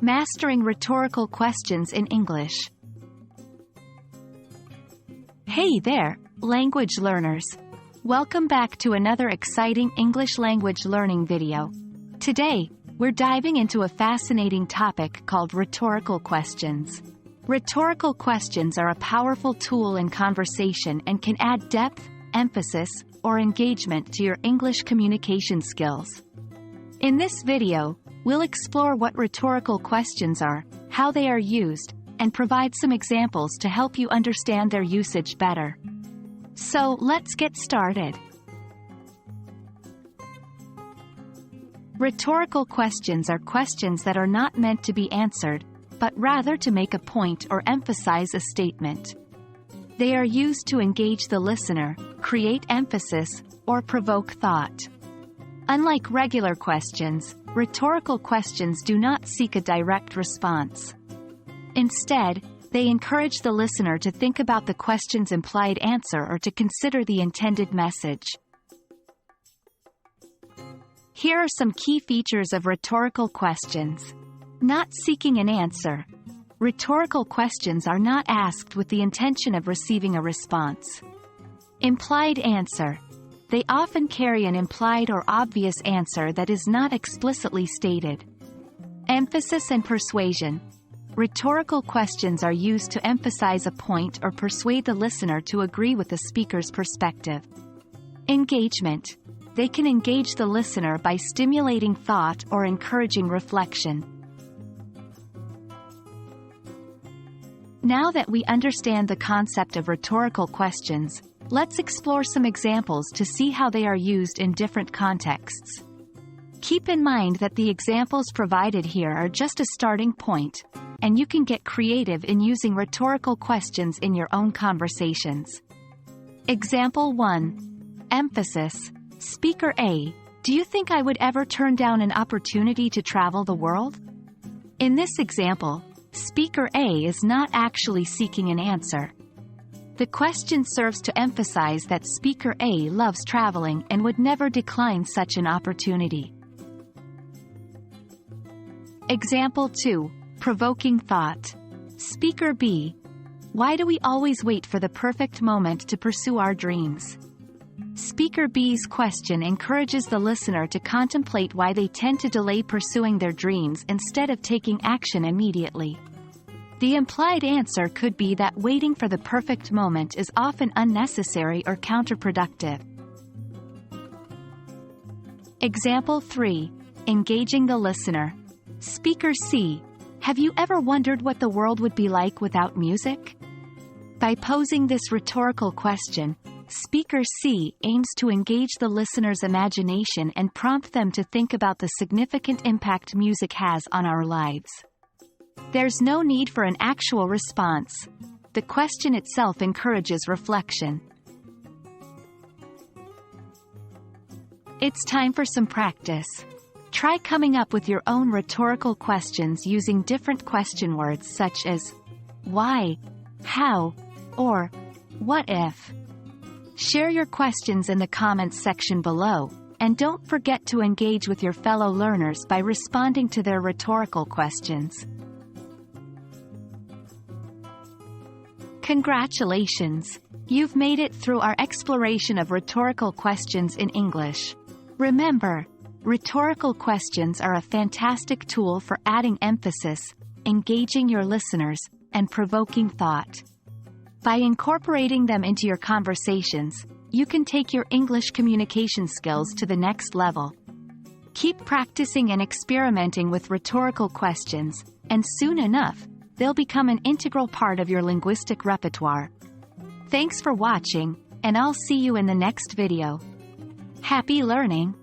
Mastering Rhetorical Questions in English. Hey there, language learners! Welcome back to another exciting English language learning video. Today, we're diving into a fascinating topic called rhetorical questions. Rhetorical questions are a powerful tool in conversation and can add depth, emphasis, or engagement to your English communication skills. In this video, we'll explore what rhetorical questions are, how they are used, and provide some examples to help you understand their usage better. So, let's get started. Rhetorical questions are questions that are not meant to be answered, but rather to make a point or emphasize a statement. They are used to engage the listener, create emphasis, or provoke thought. Unlike regular questions, rhetorical questions do not seek a direct response. Instead, they encourage the listener to think about the question's implied answer or to consider the intended message. Here are some key features of rhetorical questions. Not seeking an answer. Rhetorical questions are not asked with the intention of receiving a response. Implied answer. They often carry an implied or obvious answer that is not explicitly stated. Emphasis and persuasion. Rhetorical questions are used to emphasize a point or persuade the listener to agree with the speaker's perspective. Engagement. They can engage the listener by stimulating thought or encouraging reflection. Now that we understand the concept of rhetorical questions, let's explore some examples to see how they are used in different contexts. Keep in mind that the examples provided here are just a starting point, and you can get creative in using rhetorical questions in your own conversations. Example 1. Emphasis. Speaker A, do you think I would ever turn down an opportunity to travel the world? In this example, Speaker A is not actually seeking an answer. The question serves to emphasize that Speaker A loves traveling and would never decline such an opportunity. Example 2. Provoking thought. Speaker B, why do we always wait for the perfect moment to pursue our dreams? Speaker B's question encourages the listener to contemplate why they tend to delay pursuing their dreams instead of taking action immediately. The implied answer could be that waiting for the perfect moment is often unnecessary or counterproductive. Example 3. Engaging the listener. Speaker C, have you ever wondered what the world would be like without music? By posing this rhetorical question, Speaker C aims to engage the listener's imagination and prompt them to think about the significant impact music has on our lives. There's no need for an actual response. The question itself encourages reflection. It's time for some practice. Try coming up with your own rhetorical questions using different question words such as why, how, or what if. Share your questions in the comments section below, and don't forget to engage with your fellow learners by responding to their rhetorical questions. Congratulations! You've made it through our exploration of rhetorical questions in English. Remember, rhetorical questions are a fantastic tool for adding emphasis, engaging your listeners, and provoking thought. By incorporating them into your conversations, you can take your English communication skills to the next level. Keep practicing and experimenting with rhetorical questions, and soon enough, they'll become an integral part of your linguistic repertoire. Thanks for watching, and I'll see you in the next video. Happy learning!